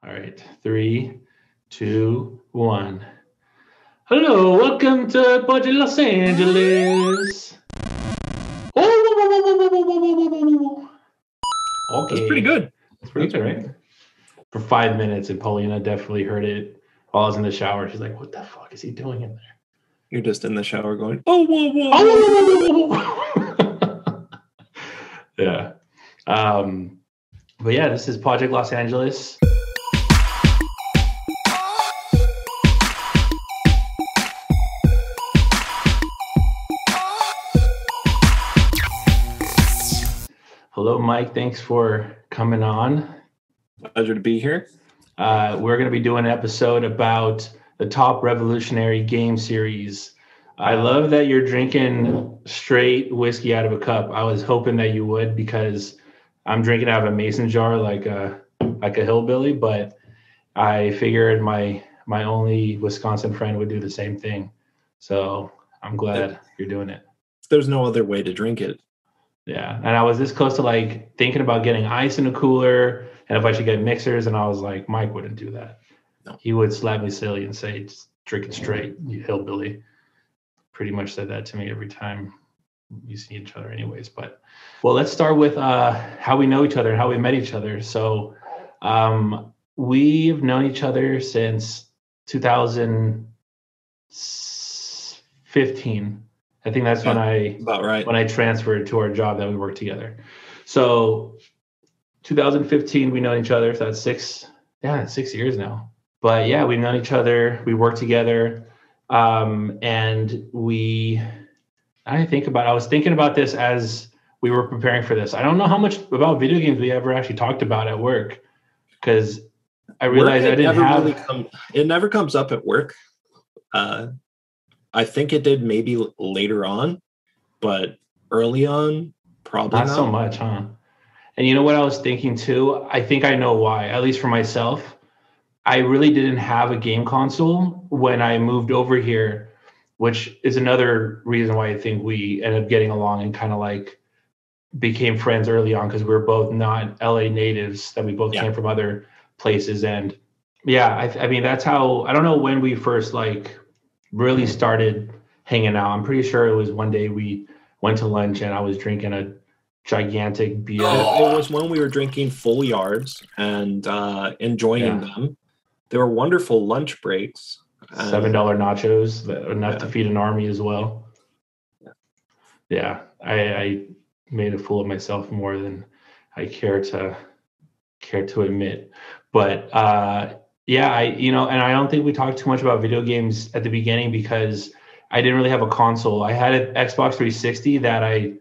All right, 3, 2, 1. Hello, welcome to Podject, Los Angeles. Oh, okay. That's pretty good. That's pretty good, right? For 5 minutes, and Paulina definitely heard it while I was in the shower. She's like, "What the fuck is he doing in there?" You're just in the shower going, "Oh, whoa, whoa, whoa." Yeah. But yeah, this is Podject Los Angeles. Hello, Mike. Thanks for coming on. Pleasure to be here. We're going to be doing an episode about the top revolutionary game series. I love that you're drinking straight whiskey out of a cup. I was hoping that you would, because I'm drinking out of a mason jar like a hillbilly, but I figured my only Wisconsin friend would do the same thing. So I'm glad you're doing it. There's no other way to drink it. Yeah. And I was this close to like thinking about getting ice in a cooler and if I should get mixers. And I was like, Mike wouldn't do that. No. He would slap me silly and say, just drink it straight, you hillbilly. Pretty much said that to me every time you see each other anyways. But well, let's start with how we know each other and how we met each other. So we've known each other since 2015. I think that's when I transferred to our job that we worked together. So 2015, we know each other. So that's 6 years now. But yeah, we've known each other. We worked together. And I was thinking about this as we were preparing for this. I don't know how much about video games we ever actually talked about at work, because I realized I didn't have. It never comes up at work. I think it did maybe later on, but early on, probably not so much, huh? And you know what I was thinking too? I think I know why, at least for myself. I really didn't have a game console when I moved over here, which is another reason why I think we ended up getting along and kind of like became friends early on, because we were both not LA natives, that we both came from other places. And yeah, I mean, that's how, I don't know when we first like really started hanging out. I'm pretty sure it was one day we went to lunch and I was drinking a gigantic beer. It was when we were drinking full yards and enjoying them. They were wonderful lunch breaks. $7 nachos, enough to feed an army as well. Yeah, I made a fool of myself more than I care to admit. But yeah, and I don't think we talked too much about video games at the beginning because I didn't really have a console. I had an Xbox 360 that I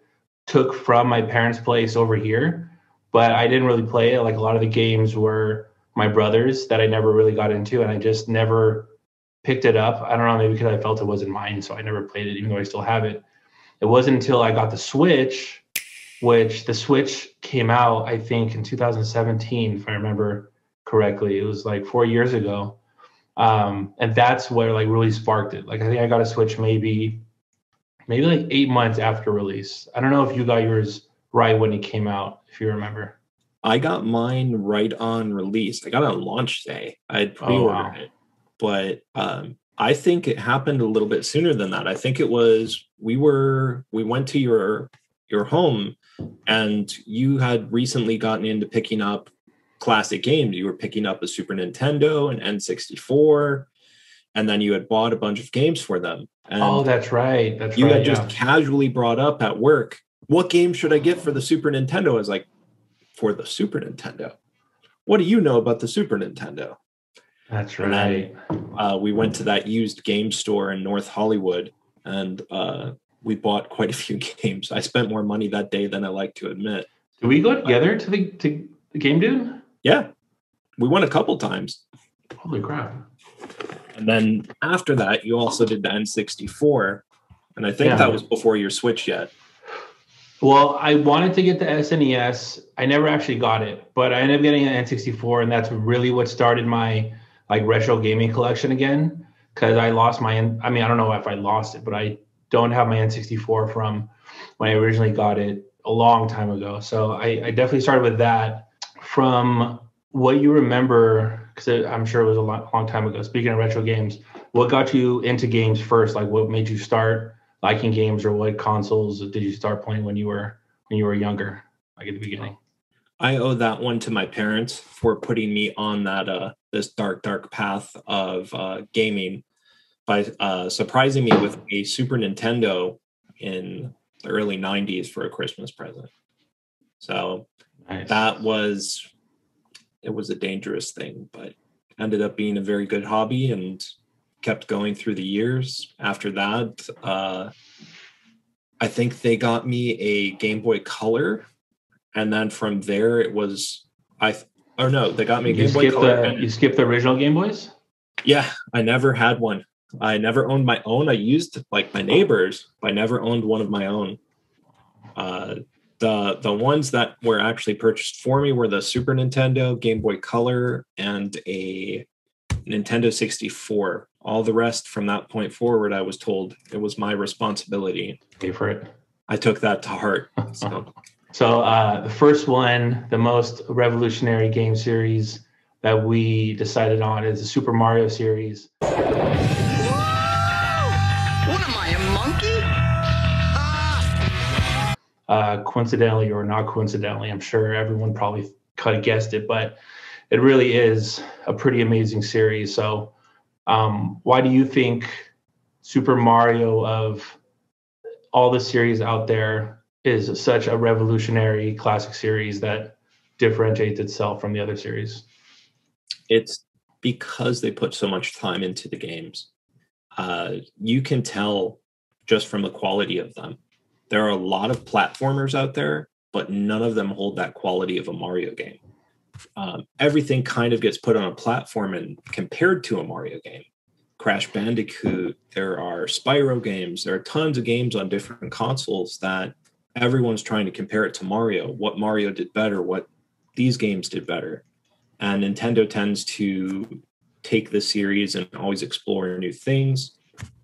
took from my parents' place over here, but I didn't really play it. Like a lot of the games were my brother's that I never really got into, and I just never picked it up. I don't know, maybe because I felt it wasn't mine, so I never played it, even though I still have it. It wasn't until I got the Switch, which the Switch came out, I think, in 2017, if I remember correctly. It was like 4 years ago. And that's what like really sparked it. Like I think I got a Switch maybe like 8 months after release. I don't know if you got yours right when it came out, if you remember. I got mine right on release. I got it on launch day. I had pre-ordered it. But I think it happened a little bit sooner than that. I think it was we went to your home, and you had recently gotten into picking up classic games. You were picking up a Super Nintendo, an N64, and then you had bought a bunch of games for them. And that's right. You had just casually brought up at work, what game should I get for the Super Nintendo? I was like, for the Super Nintendo? What do you know about the Super Nintendo? That's right. And then, we went to that used game store in North Hollywood, and we bought quite a few games. I spent more money that day than I like to admit. Did we go together to the game, dude? Yeah, we went a couple times. Holy crap. And then after that, you also did the N64, and I think that was before your Switch yet. Well, I wanted to get the SNES. I never actually got it, but I ended up getting an N64, and that's really what started my like retro gaming collection again, because I lost I don't know if I lost it, but I don't have my N64 from when I originally got it a long time ago. So I definitely started with that. From what you remember, because I'm sure it was a long time ago. Speaking of retro games, what got you into games first? Like, what made you start liking games, or what consoles did you start playing when you were younger, like at the beginning? I owe that one to my parents for putting me on that this dark path of gaming by surprising me with a Super Nintendo in the early 90s for a Christmas present. So Nice. it was a dangerous thing, but ended up being a very good hobby and kept going through the years. After that, I think they got me a Game Boy Color, and then from there it was they got me a Game Boy Color. You skipped the original Game Boys? Yeah, I never had one. I never owned my own. I used like my neighbors, but I never owned one of my own. The ones that were actually purchased for me were the Super Nintendo, Game Boy Color, and a Nintendo 64. All the rest from that point forward, I was told it was my responsibility. Pay for it. I took that to heart. So the first one, the most revolutionary game series that we decided on is the Super Mario series. Whoa! What am I, a monkey? Coincidentally or not coincidentally, I'm sure everyone probably could have guessed it, but it really is a pretty amazing series. So why do you think Super Mario, of all the series out there, is such a revolutionary classic series that differentiates itself from the other series? It's because they put so much time into the games. You can tell just from the quality of them. There are a lot of platformers out there, but none of them hold that quality of a Mario game. Everything kind of gets put on a platform and compared to a Mario game. Crash Bandicoot, there are Spyro games, there are tons of games on different consoles that everyone's trying to compare it to Mario. What Mario did better, what these games did better. And Nintendo tends to take the series and always explore new things.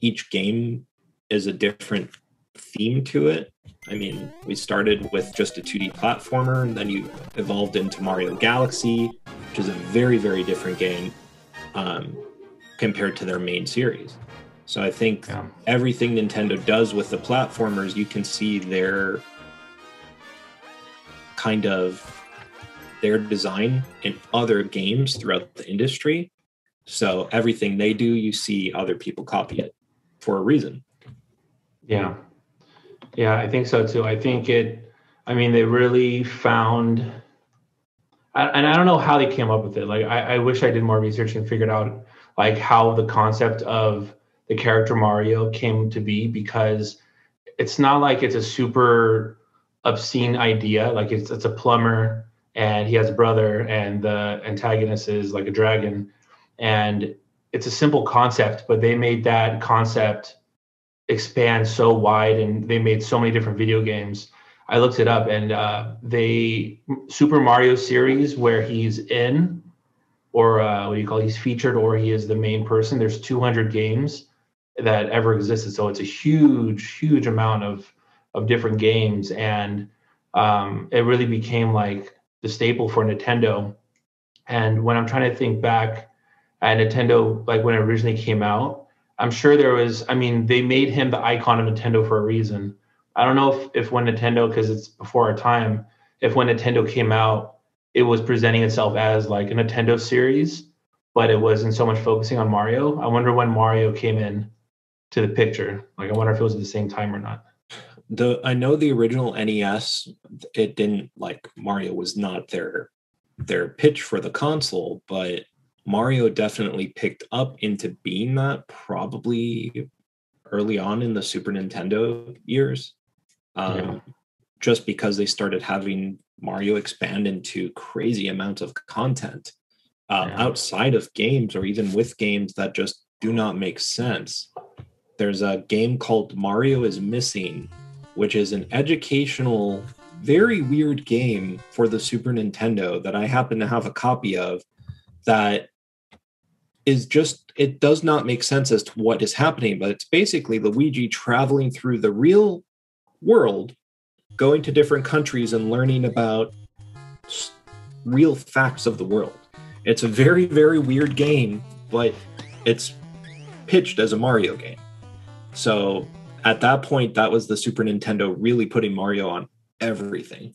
Each game is a different theme to it. I mean, we started with just a 2D platformer, and then you evolved into Mario Galaxy, which is a very, very different game compared to their main series. So I think everything Nintendo does with the platformers, you can see their design in other games throughout the industry. So everything they do, you see other people copy it for a reason. Yeah, I think so too. I think they really found, and I don't know how they came up with it. Like, I wish I did more research and figured out like how the concept of the character Mario came to be, because it's not like it's a super obscene idea. Like it's a plumber and he has a brother and the antagonist is like a dragon, and it's a simple concept, but they made that concept expand so wide, and they made so many different video games. I looked it up, and Super Mario series, where he's in, or he's featured, or he is the main person, there's 200 games that ever existed. So it's a huge amount of different games, and it really became like the staple for Nintendo. And when I'm trying to think back at Nintendo, like when it originally came out, I'm sure they made him the icon of Nintendo for a reason. I don't know if when Nintendo, because it's before our time, if when Nintendo came out, it was presenting itself as like a Nintendo series, but it wasn't so much focusing on Mario. I wonder when Mario came in to the picture. Like, I wonder if it was at the same time or not. I know the original NES, it didn't, like, Mario was not their pitch for the console, but Mario definitely picked up into being that probably early on in the Super Nintendo years. Just because they started having Mario expand into crazy amounts of content outside of games, or even with games that just do not make sense. There's a game called Mario is Missing, which is an educational, very weird game for the Super Nintendo that I happen to have a copy of, that is just, it does not make sense as to what is happening, but it's basically Luigi traveling through the real world, going to different countries and learning about real facts of the world. It's a very, very weird game, but it's pitched as a Mario game. So at that point, that was the Super Nintendo really putting Mario on everything.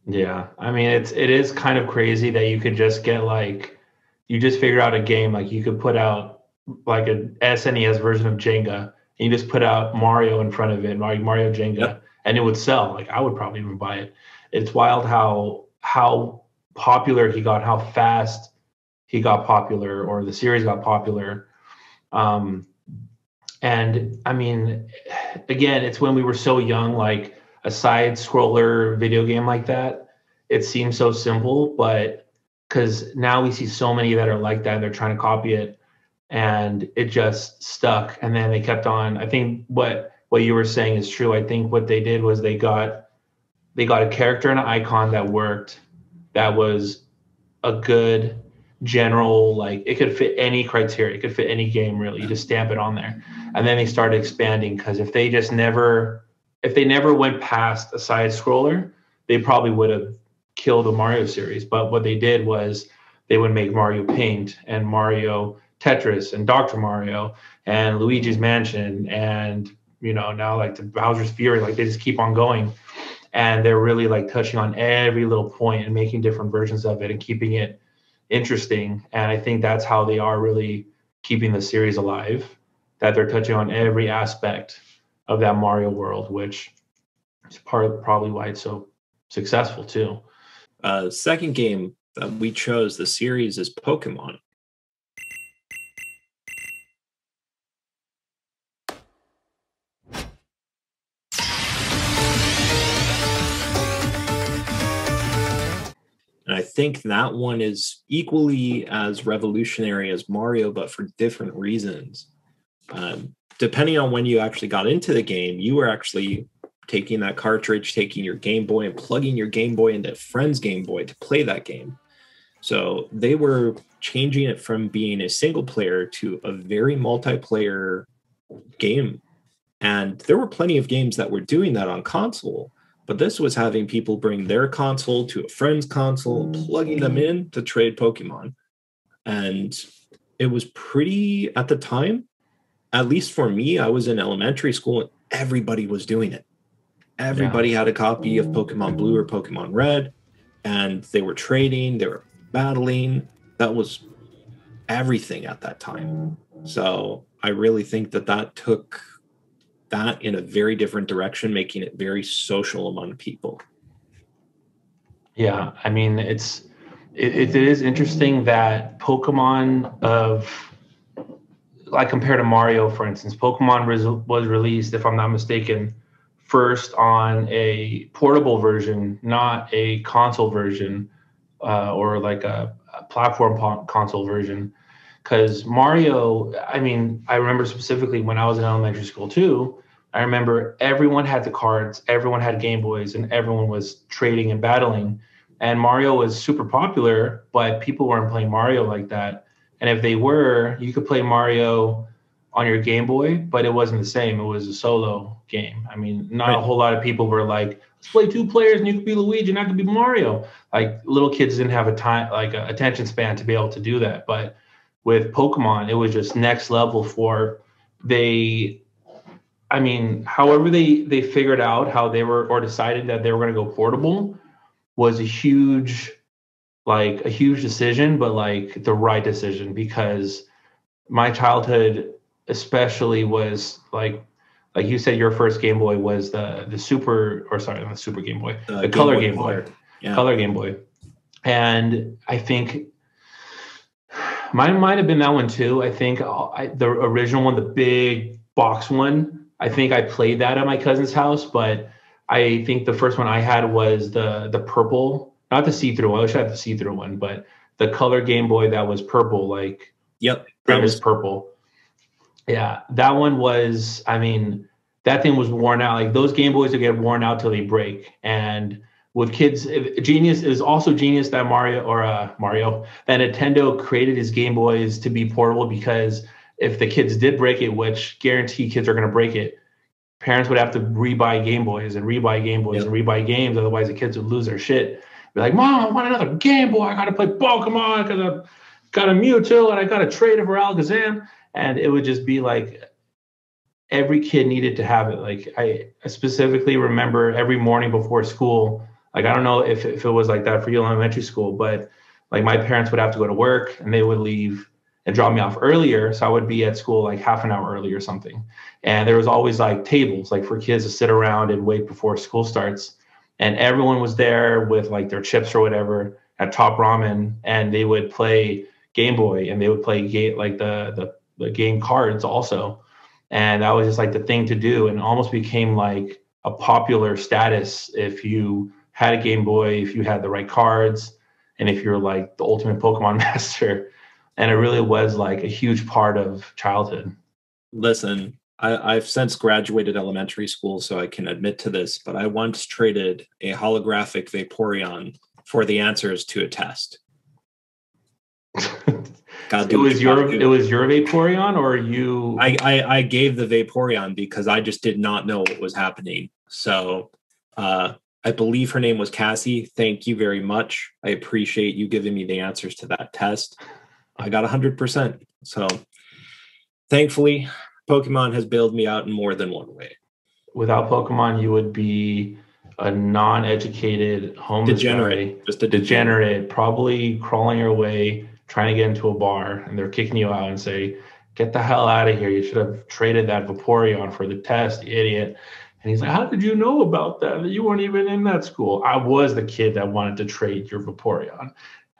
Yeah, I mean it is kind of crazy that you could just get like you just figure out a game like you could put out like an SNES version of Jenga and you just put out Mario in front of it, Mario Jenga, Yep. and it would sell. Like I would probably even buy it. It's wild how popular he got, how fast he got popular, or the series got popular. And I mean, again, it's when we were so young, like a side scroller video game like that, it seems so simple, but because now we see so many that are like that, and they're trying to copy it, and it just stuck. And then they kept on. I think what you were saying is true. I think what they did was they got a character and an icon that worked, that was a good general, like it could fit any criteria, it could fit any game really. You just stamp it on there. And then they started expanding, because if they never went past a side scroller, they probably would have killed the Mario series. But what they did was they would make Mario Paint and Mario Tetris and Dr. Mario and Luigi's Mansion and now like the Bowser's Fury. Like they just keep on going, and they're really like touching on every little point and making different versions of it and keeping it interesting. And I think that's how they are really keeping the series alive, that they're touching on every aspect of that Mario world, which is part of probably why it's so successful too. Second game that we chose the series is Pokemon. And I think that one is equally as revolutionary as Mario, but for different reasons. Depending on when you actually got into the game, you were actually taking that cartridge, taking your Game Boy and plugging your Game Boy into a friend's Game Boy to play that game. So they were changing it from being a single player to a very multiplayer game. And there were plenty of games that were doing that on console. But this was having people bring their console to a friend's console, plugging them in to trade Pokemon. And it was pretty, at the time, at least for me, I was in elementary school and everybody was doing it. Everybody had a copy of Pokemon Blue or Pokemon Red, and they were trading, they were battling. That was everything at that time. So I really think that took that in a very different direction, making it very social among people. Yeah, I mean, it is interesting that Pokemon like compared to Mario, for instance, Pokemon was released, if I'm not mistaken, first on a portable version, not a console version, or like a platform console version. Because Mario, I mean, I remember specifically when I was in elementary school too, I remember everyone had the cards, everyone had Game Boys, and everyone was trading and battling. And Mario was super popular, but people weren't playing Mario like that. And if they were, you could play Mario on your Game Boy, but it wasn't the same. It was a solo game. I mean, not a whole lot of people were like, let's play two players and you could be Luigi and I could be Mario. Like little kids didn't have a attention span to be able to do that. But with Pokemon, it was just next level however they figured out how they were, or decided that they were going to go portable, was a huge decision, but like the right decision, because my childhood especially was like you said, your first Game Boy was the Super, or sorry, not the Super Game Boy, the Color Game Boy. Yeah. Color Game Boy. And I think mine might have been that one too. I think the original one, the big box one, I think I played that at my cousin's house, but I think the first one I had was the purple, not the see-through one. I wish I had the see-through one, but the Color Game Boy that was purple, like yep, that was purple. Yeah, that one was, I mean, that thing was worn out. Like those Game Boys will get worn out till they break. And with kids, genius is also genius that that Nintendo created his Game Boys to be portable, because if the kids did break it, which guarantee kids are going to break it, parents would have to rebuy Game Boys and rebuy Game Boys and rebuy games. Otherwise, the kids would lose their shit. Be like, Mom, I want another Game Boy. I got to play Pokemon because I got a Mewtwo and I got to trade it for Alakazam. And it would just be like every kid needed to have it. Like I specifically remember every morning before school. Like I don't know if it was like that for you in elementary school, but like my parents would have to go to work and they would leave and drop me off earlier. So I would be at school like half an hour early or something. And there was always like tables like for kids to sit around and wait before school starts. And everyone was there with like their chips or whatever at Top Ramen, and they would play Game Boy and they would play like the game cards also. And that was just like the thing to do, and almost became like a popular status if you had a Game Boy, if you had the right cards, and if you're like the ultimate Pokemon master. And it really was like a huge part of childhood. Listen, I've since graduated elementary school, so I can admit to this, but I once traded a holographic Vaporeon for the answers to a test. It was your Vaporeon, or you? I gave the Vaporeon because I just did not know what was happening. So I believe her name was Cassie. Thank you very much. I appreciate you giving me the answers to that test. I got 100%. So thankfully, Pokemon has bailed me out in more than one way. Without Pokemon, you would be a non-educated homeless degenerate, guy, just a degenerate, probably crawling your way, trying to get into a bar, and they're kicking you out and say, "Get the hell out of here! You should have traded that Vaporeon for the test, you idiot." And he's like, "How did you know about that? You weren't even in that school." I was the kid that wanted to trade your Vaporeon.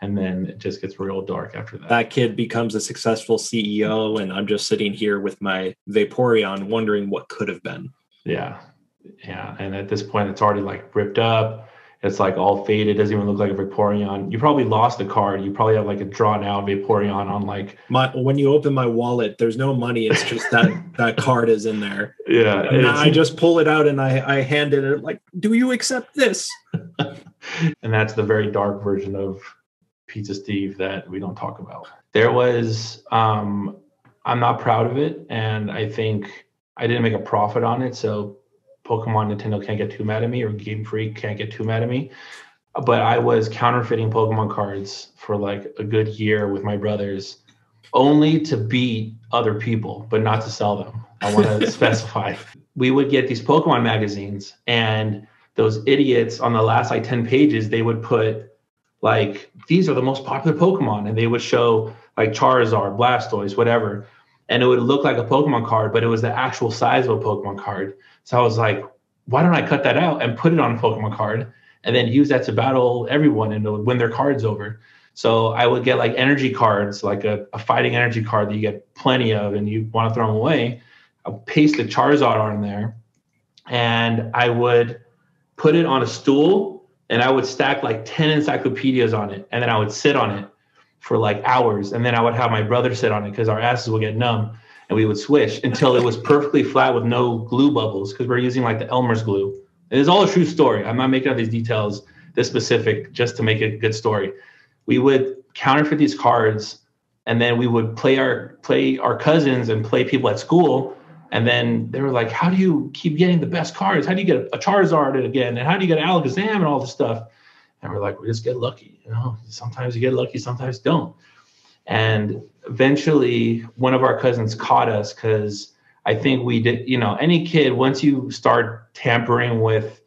And then it just gets real dark after that. That kid becomes a successful CEO, and I'm just sitting here with my Vaporeon wondering what could have been. Yeah. And at this point, it's already like ripped up. It's like all faded. It doesn't even look like a Vaporeon. You probably lost the card. You probably have like a drawn out Vaporeon on like... When you open my wallet, there's no money. It's just that card is in there. Yeah. And I just pull it out and I hand it like, do you accept this? And that's the very dark version of Pizza Steve that we don't talk about. There was, I'm not proud of it, and I think I didn't make a profit on it, so Pokemon Nintendo can't get too mad at me, or Game Freak can't get too mad at me. But I was counterfeiting Pokemon cards for like a good year with my brothers, only to beat other people, but not to sell them. I want to specify. We would get these Pokemon magazines, and those idiots on the last like 10 pages, they would put like, these are the most popular Pokemon. And they would show like Charizard, Blastoise, whatever. And it would look like a Pokemon card, but it was the actual size of a Pokemon card. So I was like, why don't I cut that out and put it on a Pokemon card and then use that to battle everyone and win their cards over? So I would get like energy cards, like a fighting energy card that you get plenty of and you want to throw them away. I'll paste the Charizard on there, and I would put it on a stool, and I would stack like 10 encyclopedias on it. And then I would sit on it for like hours. And then I would have my brother sit on it because our asses would get numb, and we would swish until it was perfectly flat with no glue bubbles, because we're using like the Elmer's glue. It is all a true story. I'm not making up these details this specific just to make it a good story. We would counterfeit these cards, and then we would play our cousins and play people at school. And then they were like, how do you keep getting the best cards? How do you get a Charizard again? And how do you get an Alakazam and all this stuff? And we're like, we just get lucky. You know, sometimes you get lucky, sometimes you don't. And eventually one of our cousins caught us, because I think we did, you know, any kid, once you start tampering with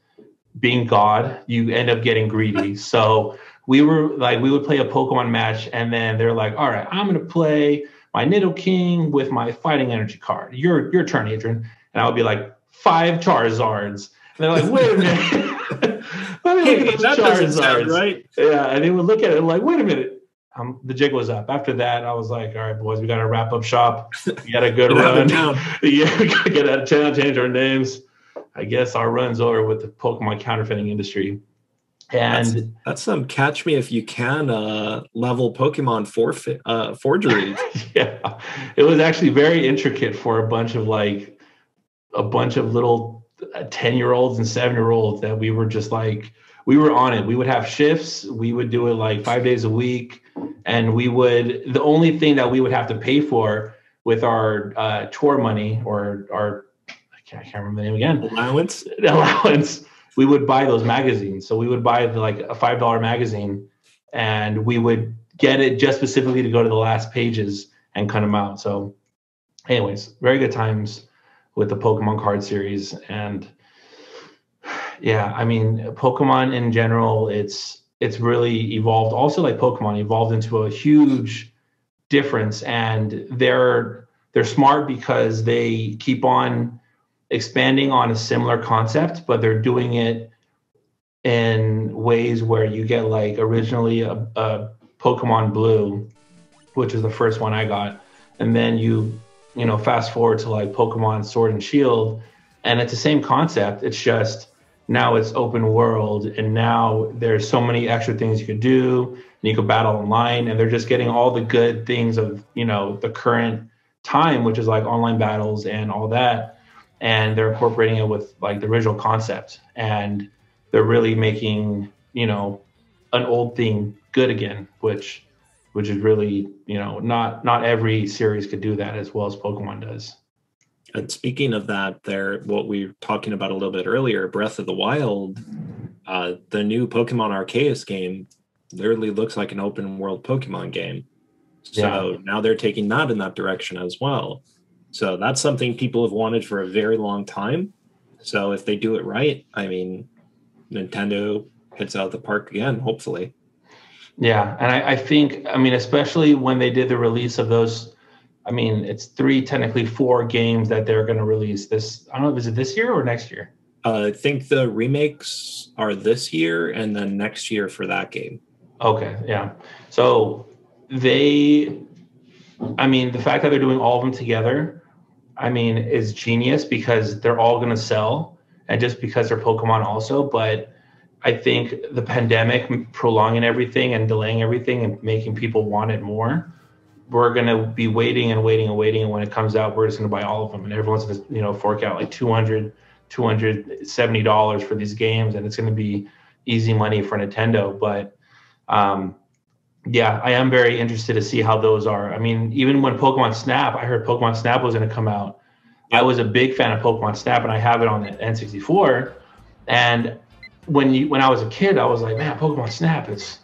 being God, you end up getting greedy. So we would play a Pokemon match, and then they're like, all right, I'm going to play my Nidoking with my fighting energy card. Your turn, Adrian. And I would be like, 5 Charizards. And they're like, wait a minute. Let me look at those Charizards. Right? Yeah, and they would look at it like, wait a minute. The jig was up. After that, I was like, all right, boys, we got to wrap up shop. We got a good run. Yeah, we got to get out of town, change our names. I guess our run's over with the Pokemon counterfeiting industry. And that's some catch me if you can level Pokemon forgery. Yeah, it was actually very intricate for a bunch of little 10-year-olds and 7-year-olds that we were just like, we were on it. We would have shifts. We would do it like 5 days a week. And the only thing that we would have to pay for with our tour money, or our, I can't remember the name again. Allowance. we would buy those magazines. So we would buy like a $5 magazine, and we would get it just specifically to go to the last pages and cut them out. So anyways, very good times with the Pokemon card series. And yeah, I mean, Pokemon in general, it's really evolved. Also, like Pokemon evolved into a huge difference, and they're smart because they keep on expanding on a similar concept, but they're doing it in ways where you get like originally a Pokemon Blue, which is the first one I got, and then you fast forward to like Pokemon Sword and Shield, and it's the same concept. It's just now it's open world, and now there's so many extra things you could do, and you could battle online, and they're just getting all the good things of the current time, which is like online battles and all that, and they're incorporating it with like the original concept, and they're really making an old thing good again, which is really not every series could do that as well as Pokemon does. And speaking of that, what we were talking about a little bit earlier, Breath of the Wild, the new Pokemon Arceus game literally looks like an open world Pokemon game. So now they're taking that in that direction as well. So that's something people have wanted for a very long time. So if they do it right, I mean, Nintendo hits out the park again, hopefully. Yeah, and I think, especially when they did the release of those, it's technically four games that they're going to release this. I don't know, is it this year or next year? I think the remakes are this year and then next year for that game. Okay, yeah. So the fact that they're doing all of them together, is genius because they're all going to sell, and just because they're Pokemon also. But I think the pandemic prolonging everything and delaying everything and making people want it more, we're going to be waiting and waiting and waiting. And when it comes out, we're just going to buy all of them. And everyone's going to, fork out like $270 for these games. And it's going to be easy money for Nintendo. But yeah, I am very interested to see how those are. Even when Pokemon Snap, I heard Pokemon Snap was going to come out. I was a big fan of Pokemon Snap, and I have it on the N64. And when I was a kid, I was like, man, Pokemon Snap, it's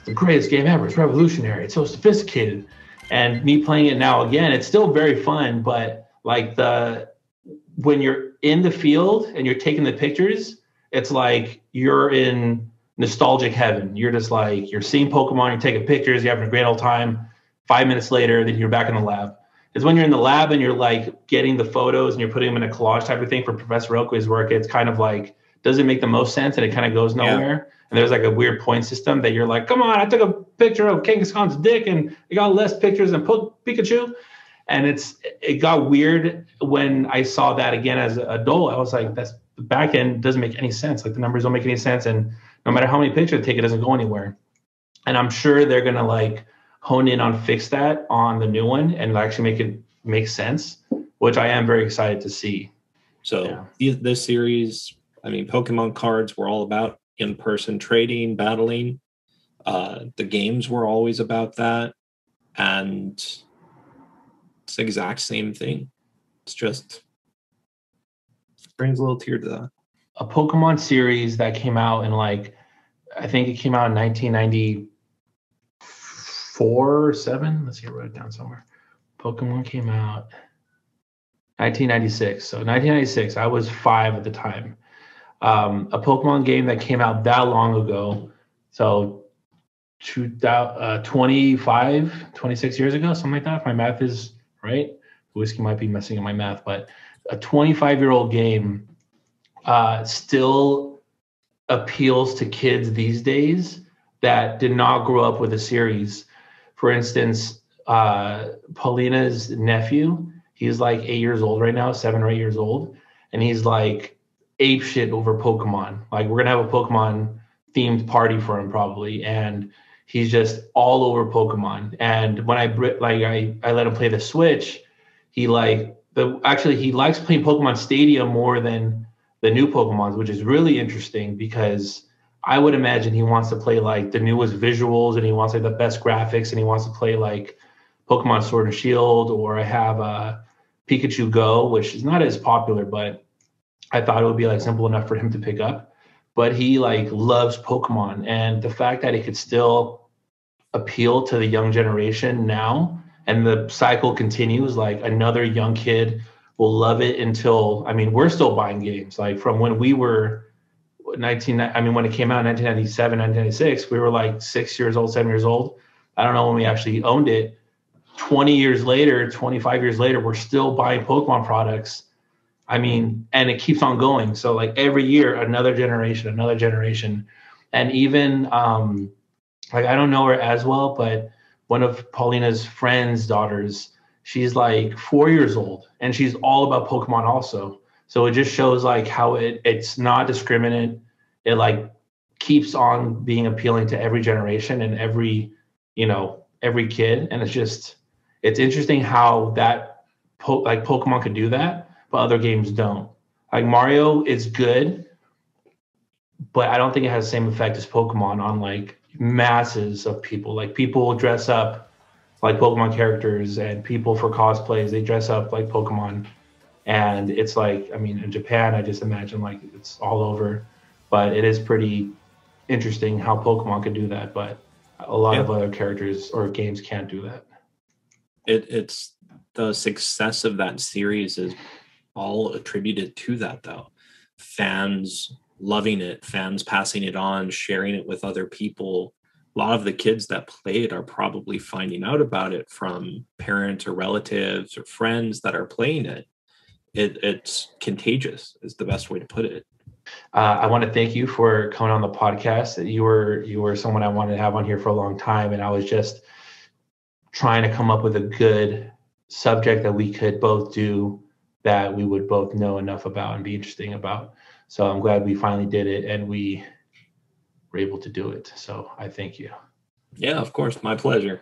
the greatest game ever. It's revolutionary. It's so sophisticated. And me playing it now again, it's still very fun. But like when you're in the field and you're taking the pictures, it's like you're in nostalgic heaven. You're just like, you're seeing Pokemon, you're taking pictures, you're having a great old time. 5 minutes later, then you're back in the lab. It's when you're in the lab and you're like getting the photos and you're putting them in a collage type of thing for Professor Oakley's work. It's kind of like, doesn't make the most sense, and it kind of goes nowhere. Yeah. And there's like a weird point system that you're like, come on, I took a picture of Genghis Khan's dick and it got less pictures than Pikachu. And it got weird when I saw that again as an adult. I was like, that's the back end doesn't make any sense. Like the numbers don't make any sense. And no matter how many pictures I take, it doesn't go anywhere. And I'm sure they're going to like hone in on fix that on the new one and actually make it make sense, which I am very excited to see. So this series, Pokemon cards were all about in-person trading, battling. The games were always about that. And it's the exact same thing. It's just brings a little tear to that. A Pokemon series that came out in I think it came out in 1994 or 7. Let's see, I wrote it down somewhere. Pokemon came out 1996. So 1996, I was 5 at the time. A Pokemon game that came out that long ago, so 26 years ago, something like that, if my math is right. Whiskey might be messing up my math, but a 25-year-old game still appeals to kids these days that did not grow up with a series. For instance, Paulina's nephew, he's like 8 years old right now, 7 or 8 years old, and he's like ape shit over Pokemon. Like we're gonna have a Pokemon themed party for him probably, and he's just all over Pokemon. And when I let him play the Switch, he likes playing Pokemon Stadium more than the new Pokemons, which is really interesting because I would imagine he wants to play like the newest visuals and he wants like the best graphics and he wants to play like Pokemon Sword and Shield, or I have Pikachu Go, which is not as popular, but I thought it would be like simple enough for him to pick up. but he like loves Pokemon, and the fact that it could still appeal to the young generation now, and the cycle continues, like another young kid will love it until, I mean, we're still buying games like from when we were when it came out in 1997, 1996, we were like 6 years old, 7 years old. I don't know when we actually owned it. 20 years later, 25 years later, we're still buying Pokemon products. I mean, and it keeps on going. So like every year, another generation. And even like, I don't know her as well, but one of Paulina's friends' daughters, she's like 4 years old, and she's all about Pokemon also. So it just shows like how it's not discriminate. It like keeps on being appealing to every generation and every kid. And it's interesting how that like Pokemon could do that, but other games don't. Like Mario is good, but I don't think it has the same effect as Pokemon on like masses of people. Like people dress up like Pokemon characters, and people for cosplays, they dress up like Pokemon. And it's like, I mean, in Japan, I just imagine like it's all over, but it is pretty interesting how Pokemon could do that. But a lot of other characters or games can't do that. It's the success of that series is all attributed to that, though. Fans loving it, fans passing it on, sharing it with other people. A lot of the kids that play it are probably finding out about it from parents or relatives or friends that are playing it. It's contagious is the best way to put it. I want to thank you for coming on the podcast. You were someone I wanted to have on here for a long time, and I was just trying to come up with a good subject that we could both do, that we would both know enough about and be interesting about. So I'm glad we finally did it, and we were able to do it. So I thank you. Yeah, of course. My pleasure.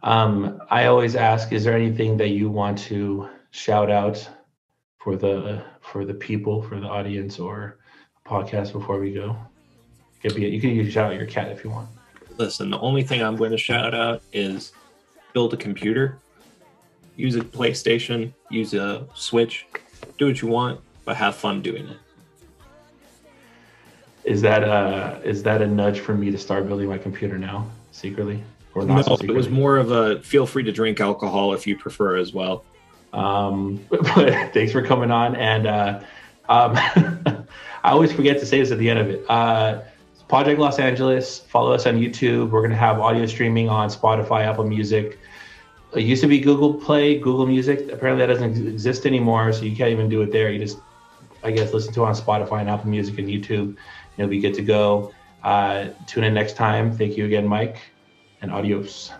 I always ask, is there anything that you want to shout out for the people, for the audience, or a podcast before we go? You can shout out your cat if you want. Listen, the only thing I'm going to shout out is build a computer, use a PlayStation, use a Switch, do what you want, but have fun doing it. Is that a nudge for me to start building my computer now, secretly? Or not? No, secretly? It was more of a feel free to drink alcohol if you prefer as well. But thanks for coming on. And I always forget to say this at the end of it. Podject Los Angeles, follow us on YouTube. We're going to have audio streaming on Spotify, Apple Music. It used to be Google Play, Google Music. Apparently that doesn't exist anymore, so you can't even do it there. You just, I guess, listen to it on Spotify and Apple Music and YouTube. It'll be good to go. Tune in next time. Thank you again, Mike, and adios.